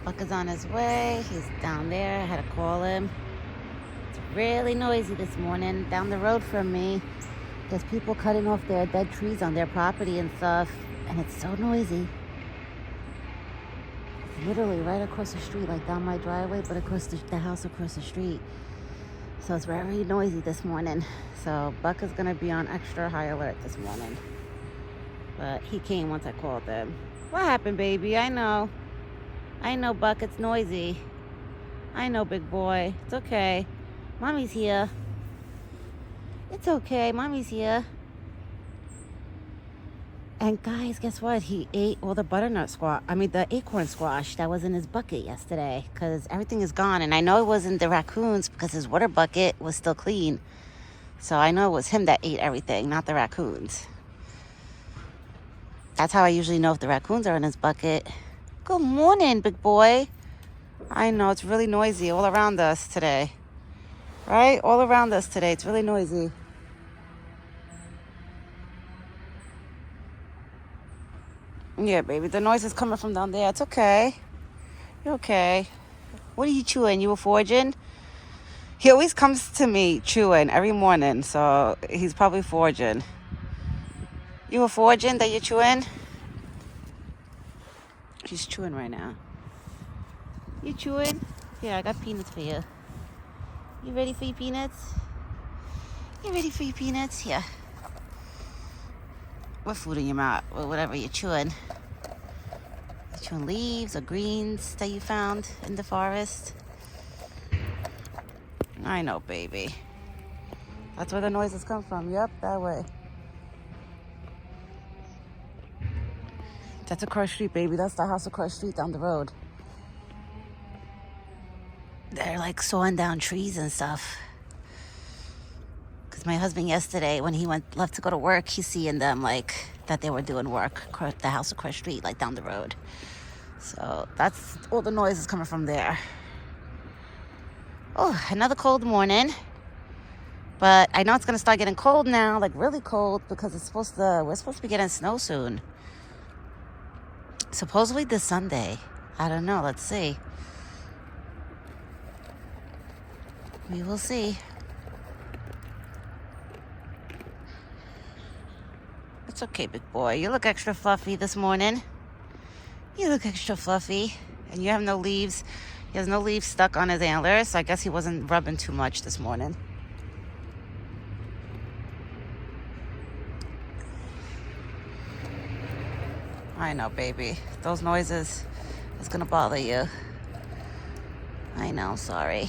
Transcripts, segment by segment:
Buck is on his way. He's down there. I had to call him. It's really noisy this morning down the road from me. There's people cutting off their dead trees on their property and stuff, and it's so noisy. It's literally right across the street, like down my driveway, but across the house across the street. So it's very noisy this morning. So Buck is gonna be on extra high alert this morning. But he came once I called him. What happened, baby? I know, Buck, it's noisy. I know, big boy. It's okay. Mommy's here. It's okay. Mommy's here. And guys, guess what? He ate all the the acorn squash that was in his bucket yesterday, because everything is gone. And I know it wasn't the raccoons because his water bucket was still clean. So I know it was him that ate everything, not the raccoons. That's how I usually know if the raccoons are in his bucket. Good morning, big boy. I know, it's really noisy all around us today. Right? All around us today. It's really noisy. Yeah, baby. The noise is coming from down there. It's okay. You're okay. What are you chewing? You were foraging? He always comes to me chewing every morning. So he's probably foraging. You were foraging that you're chewing? She's chewing right now. You chewing? Here, I got peanuts for you. You ready for your peanuts? You ready for your peanuts? Here. What food in your mouth? Or whatever you're chewing. You're chewing leaves or greens that you found in the forest. I know, baby. That's where the noises come from. Yep, that way. That's across the street, baby. That's the house across the street down the road. They're like sawing down trees and stuff. Because my husband yesterday, when he left to go to work, he's seeing them like that they were doing work across the house across the street, like down the road. So that's all the noise is coming from there. Oh, another cold morning. But I know it's gonna start getting cold now, like really cold, because we're supposed to be getting snow soon. Supposedly this Sunday. I don't know. Let's see. We will see. It's okay, big boy. You look extra fluffy this morning. You look extra fluffy. And you have no leaves. He has no leaves stuck on his antlers, so I guess he wasn't rubbing too much this morning. I know, baby. Those noises is gonna bother you. I know, sorry.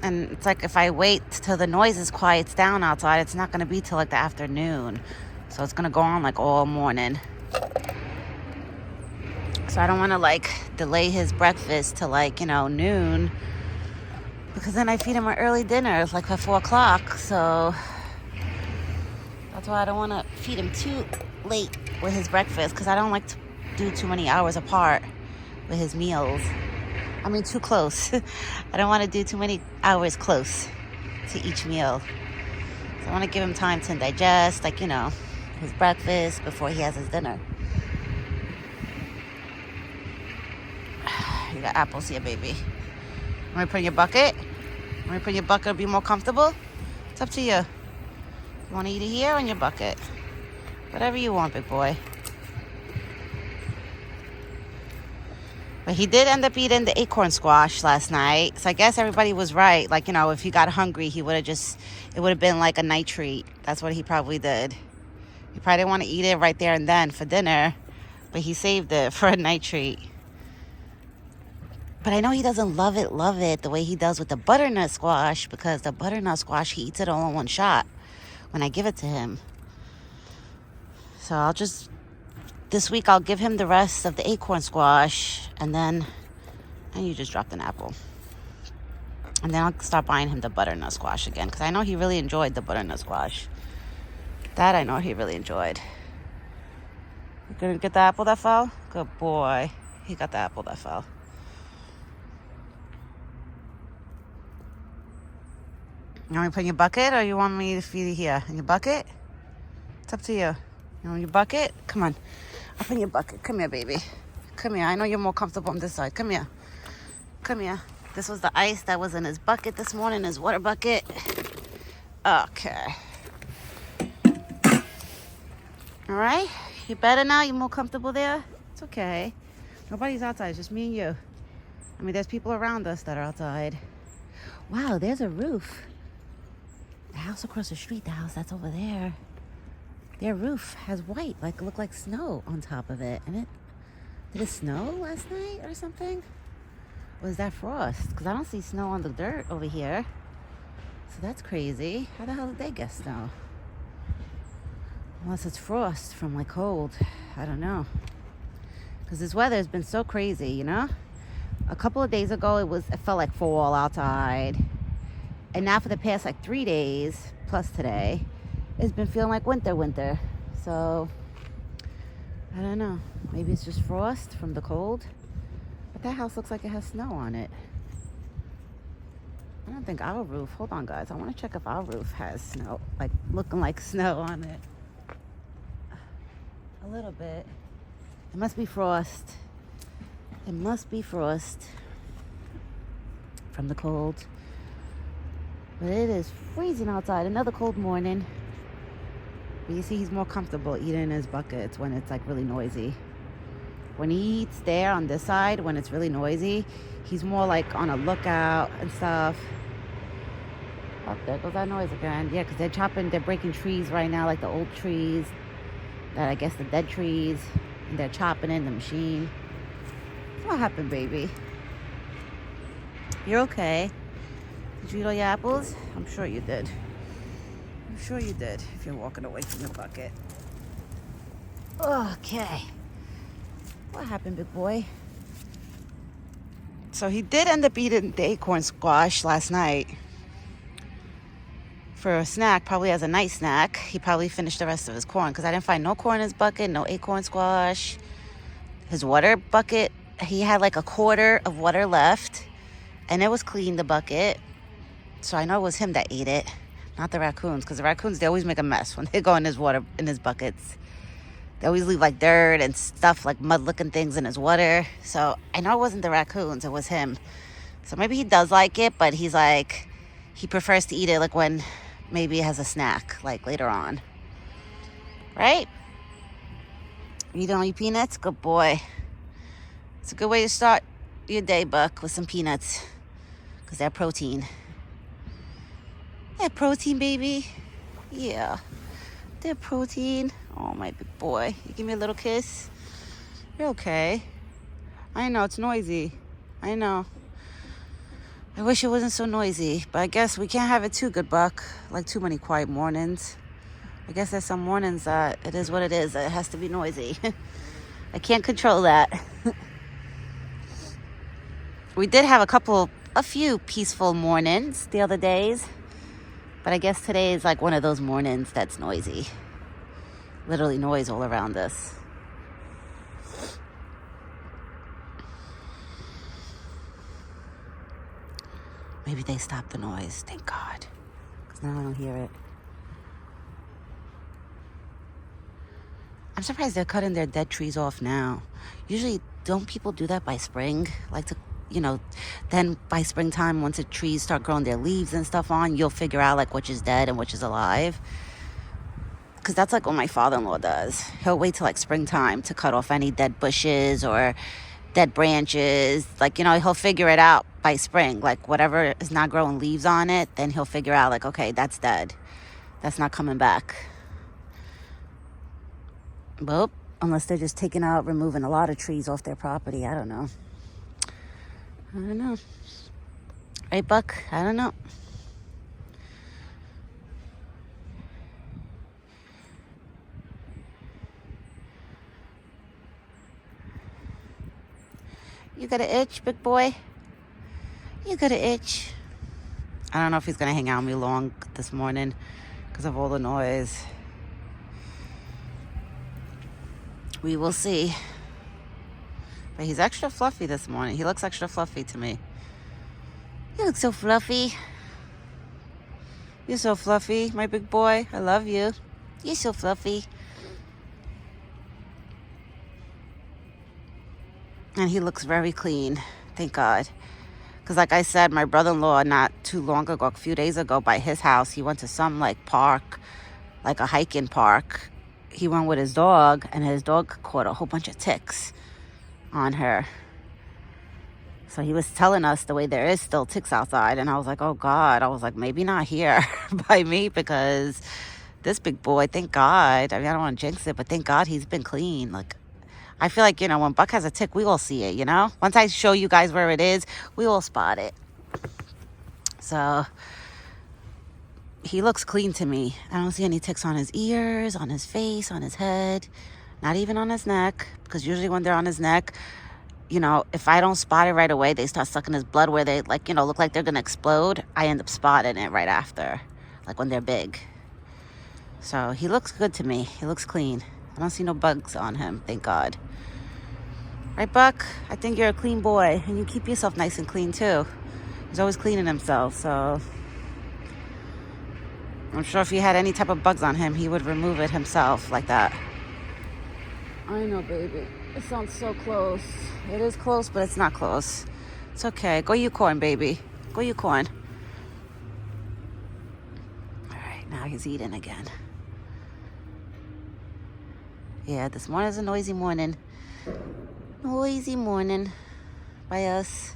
And it's like if I wait till the noises quiets down outside, it's not gonna be till like the afternoon. So it's gonna go on like all morning. So I don't wanna like delay his breakfast till like, noon. Because then I feed him an early dinner. It's like at 4 o'clock. So that's why I don't wanna feed him too late with his breakfast, because I don't like to do too many hours apart with his meals. I mean, too close. I don't want to do too many hours close to each meal. So I want to give him time to digest, like, his breakfast before he has his dinner. You got apples here, baby. Want me to put in your bucket? Want me to put in your bucket to be more comfortable? It's up to you. You want to eat it here or in your bucket? Whatever you want, big boy. But he did end up eating the acorn squash last night. So I guess everybody was right. Like, if he got hungry, it would have been like a night treat. That's what he probably did. He probably didn't want to eat it right there and then for dinner. But he saved it for a night treat. But I know he doesn't love it the way he does with the butternut squash. Because the butternut squash, he eats it all in one shot when I give it to him. So this week I'll give him the rest of the acorn squash, and you just dropped an apple. And then I'll start buying him the butternut squash again, because I know he really enjoyed the butternut squash. That I know he really enjoyed. You gonna get the apple that fell? Good boy. He got the apple that fell. You want me to put in your bucket, or you want me to feed you here? In your bucket? It's up to you. You want your bucket? Come on. Up in your bucket. Come here, baby. Come here. I know you're more comfortable on this side. Come here. Come here. This was the ice that was in his bucket this morning, his water bucket. Okay. All right. You better now? You more comfortable there? It's okay. Nobody's outside. It's just me and you. I mean, there's people around us that are outside. Wow, there's a roof. The house across the street, the house that's over there, their roof has white, like, look like snow on top of it. And did it snow last night or something? Or is that frost? Because I don't see snow on the dirt over here. So that's crazy. How the hell did they get snow? Unless it's frost from like cold. I don't know. Because this weather has been so crazy, you know? A couple of days ago, it felt like fall outside. And now for the past like 3 days, plus today, it's been feeling like winter. So, I don't know. Maybe it's just frost from the cold. But that house looks like it has snow on it. I don't think our roof, hold on guys, I want to check if our roof has snow, like looking like snow on it. A little bit. It must be frost. It must be frost from the cold. But it is freezing outside. Another cold morning. But you see, he's more comfortable eating in his buckets when it's like really noisy. When he eats there on this side, when it's really noisy, he's more like on a lookout and stuff. Oh, there goes that noise again. Yeah, because they're breaking trees right now, like the old trees, that I guess the dead trees, and they're chopping in the machine. What happened, baby? You're okay. Did you eat all your apples? I'm sure you did. I'm sure you did, if you're walking away from the bucket. Okay. What happened, big boy? So he did end up eating the acorn squash last night for a snack, probably as a night snack. He probably finished the rest of his corn because I didn't find no corn in his bucket, no acorn squash. His water bucket, he had like a quarter of water left, and it was clean, the bucket. So I know it was him that ate it, not the raccoons, because the raccoons, they always make a mess when they go in his water, in his buckets. They always leave like dirt and stuff, like mud-looking things in his water. So I know it wasn't the raccoons, it was him. So maybe he does like it, but he's like, he prefers to eat it like when maybe he has a snack, like later on. Right? You eating all your peanuts? Good boy. It's a good way to start your day, Buck, with some peanuts. Because they're protein. They're protein, baby. Yeah. They're protein. Oh, my big boy. You give me a little kiss? You're okay. I know, it's noisy. I know. I wish it wasn't so noisy. But I guess we can't have it too good, Buck. Like too many quiet mornings. I guess there's some mornings that it is what it is. It has to be noisy. I can't control that. We did have a few peaceful mornings the other days. But I guess today is like one of those mornings that's noisy. Literally noise all around us. Maybe they stopped the noise. Thank God. Because now I don't hear it. I'm surprised they're cutting their dead trees off now. Usually, don't people do that by spring? Like to, then by springtime, once the trees start growing their leaves and stuff on, you'll figure out like which is dead and which is alive. Because that's like what my father-in-law does. He'll wait till like springtime to cut off any dead bushes or dead branches. Like, he'll figure it out by spring. Like whatever is not growing leaves on it, then he'll figure out like, okay, that's dead. That's not coming back. Well, unless they're just removing a lot of trees off their property. I don't know. Right, Buck? I don't know. You got an itch, big boy? You got an itch? I don't know if he's going to hang out with me long this morning because of all the noise. We will see. But he's extra fluffy this morning. He looks extra fluffy to me. You look so fluffy. You're so fluffy, my big boy. I love you. You're so fluffy. And he looks very clean. Thank God. Because like I said, my brother-in-law not too long ago, a few days ago, by his house, he went to some like park, like a hiking park. He went with his dog, and his dog caught a whole bunch of ticks on her. So he was telling us the way there is still ticks outside. And I was like, oh God. I was like, maybe not here by me, because this big boy, thank God. I mean, I don't want to jinx it, but thank God he's been clean. Like, I feel like, when Buck has a tick, we all see it, Once I show you guys where it is, we all spot it. So he looks clean to me. I don't see any ticks on his ears, on his face, on his head, not even on his neck, because usually when they're on his neck, if I don't spot it right away, they start sucking his blood where they look like they're going to explode. I end up spotting it right after, like when they're big. So he looks good to me. He looks clean. I don't see no bugs on him, thank God. Right, Buck? I think you're a clean boy, and you keep yourself nice and clean too. He's always cleaning himself, so I'm sure if he had any type of bugs on him, he would remove it himself like that. I know, baby. It sounds so close. It is close, but it's not close. It's okay. Go Unicorn, baby. Go Unicorn. All right, now he's eating again. Yeah, this morning is a noisy morning. Noisy morning by us.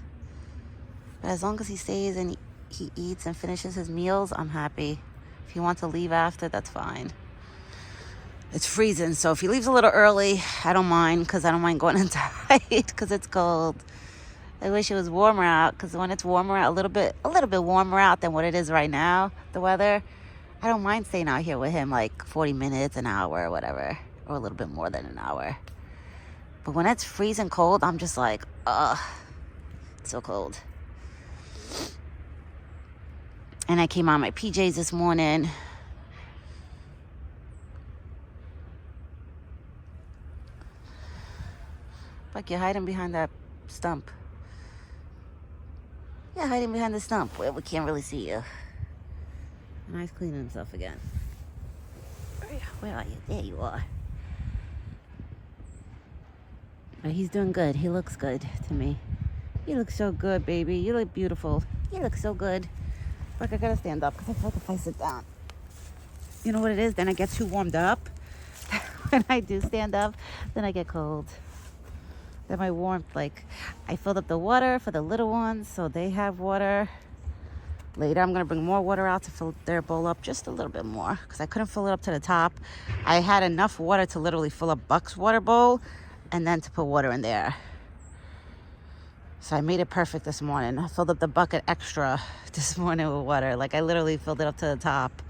But as long as he stays and he eats and finishes his meals, I'm happy. If he wants to leave after, that's fine. It's freezing, so if he leaves a little early, I don't mind, because I don't mind going inside because it's cold. I wish it was warmer out, because when it's warmer out, a little bit warmer out than what it is right now, the weather, I don't mind staying out here with him like 40 minutes, an hour, or whatever, or a little bit more than an hour. But when it's freezing cold, I'm just like, ugh, it's so cold. And I came on my PJs this morning. Like you're hiding behind that stump. Yeah, hiding behind the stump where we can't really see you. And he's cleaning himself again. Where are you? There you are. But he's doing good. He looks good to me. You look so good, baby. You look beautiful. You look so good. Look, I gotta stand up, because I feel like if I sit down, you know what it is? Then I get too warmed up. When I do stand up, then I get cold. Then my warmth, I filled up the water for the little ones, so they have water. Later, I'm going to bring more water out to fill their bowl up just a little bit more, because I couldn't fill it up to the top. I had enough water to literally fill up Buck's water bowl and then to put water in there. So I made it perfect this morning. I filled up the bucket extra this morning with water. I literally filled it up to the top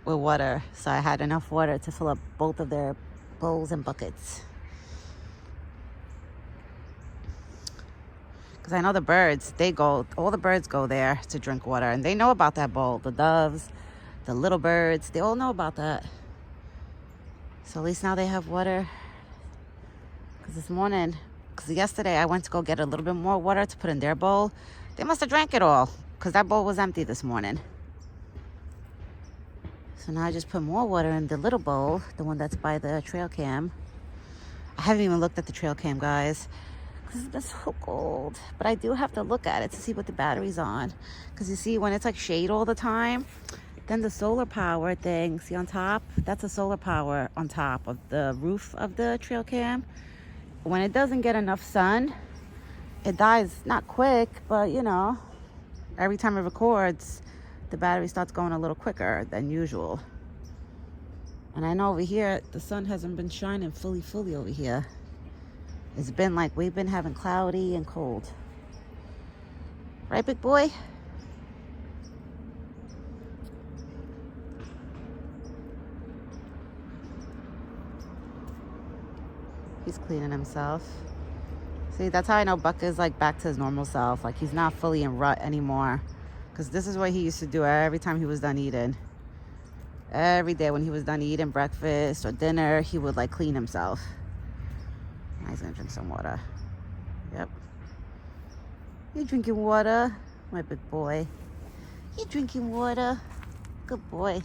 with water. So I had enough water to fill up both of their bowls and buckets. Because I know the birds, all the birds go there to drink water. And they know about that bowl. The doves, the little birds, they all know about that. So at least now they have water. Because yesterday I went to go get a little bit more water to put in their bowl. They must have drank it all, because that bowl was empty this morning. So now I just put more water in the little bowl, the one that's by the trail cam. I haven't even looked at the trail cam, guys, because it's been so cold. But I do have to look at it to see what the battery's on. Because you see, when it's like shade all the time, then the solar power thing, see on top? That's a solar power on top of the roof of the trail cam. When it doesn't get enough sun, it dies, not quick, but every time it records, the battery starts going a little quicker than usual. And I know over here, the sun hasn't been shining fully over here. It's been we've been having cloudy and cold. Right, big boy? He's cleaning himself. See, that's how I know Buck is back to his normal self. He's not fully in rut anymore. Because this is what he used to do every time he was done eating. Every day when he was done eating breakfast or dinner, he would clean himself. Now he's gonna drink some water. Yep. You drinking water, my big boy. You drinking water. Good boy.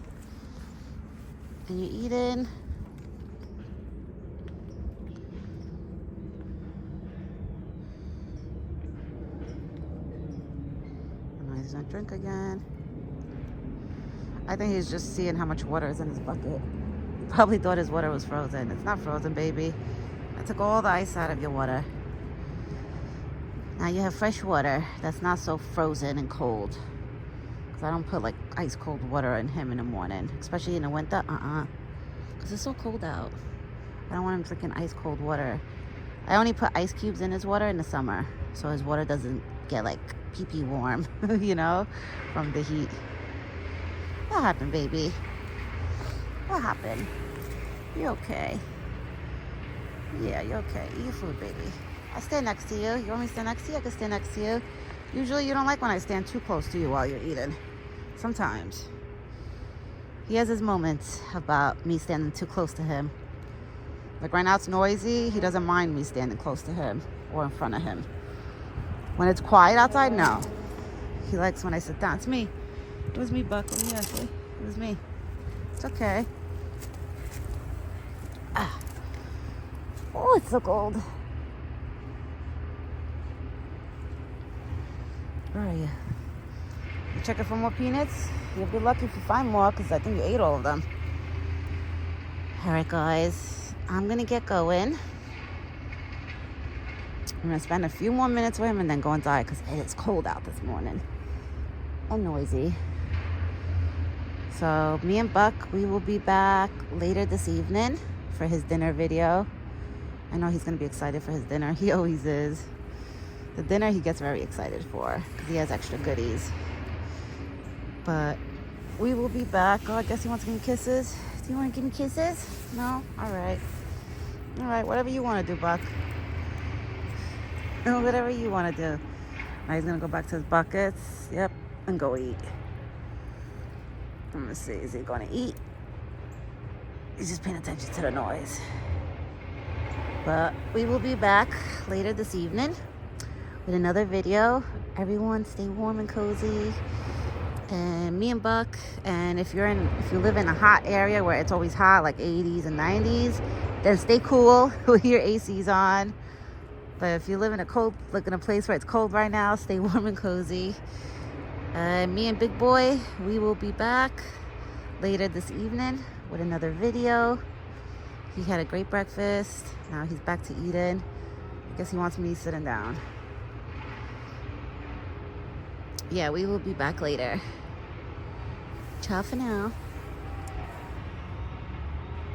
And you eating. he's gonna drink again. I think he's just seeing how much water is in his bucket. He probably thought his water was frozen. It's not frozen, baby. I took all the ice out of your water. Now you have fresh water that's not so frozen and cold. Because I don't put like ice cold water in him in the morning, especially in the winter. Because it's so cold out. I don't want him drinking ice cold water. I only put ice cubes in his water in the summer, so his water doesn't get like pee-pee warm, you know, from the heat. What happened, baby? What happened? You okay? Yeah, you're okay. Eat your food, baby. I'll stand next to you. You want me to stand next to you? I can stand next to you. Usually you don't like when I stand too close to you while you're eating. Sometimes. He has his moments about me standing too close to him. Like right now it's noisy. He doesn't mind me standing close to him or in front of him. When it's quiet outside, no. He likes when I sit down. It's me. It was me, Buck. What do you say? It was me. It's okay. Ah. Oh, it's so cold. Where are you? You checking for more peanuts? You'll be lucky if you find more, because I think you ate all of them. Alright, guys. I'm going to get going. I'm going to spend a few more minutes with him and then go inside, because it is cold out this morning. And noisy. So, me and Buck, we will be back later this evening for his dinner video. I know he's going to be excited for his dinner. He always is. The dinner he gets very excited for because he has extra goodies. But we will be back. Oh, I guess he wants to give me kisses. Do you want to give me kisses? No? All right. All right, whatever you want to do, Buck. Whatever you want to do. Now he's going to go back to his buckets. Yep. And go eat. I'm going to see. Is he going to eat? He's just paying attention to the noise. But we will be back later this evening with another video. Everyone stay warm and cozy. And me and Buck, and if you live in a hot area where it's always hot, like 80s and 90s, then stay cool with your ACs on. But if you live in a place where it's cold right now, stay warm and cozy. Me and Big Boy, we will be back later this evening with another video. He had a great breakfast. Now he's back to eating. I guess he wants me sitting down. Yeah, we will be back later. Ciao for now.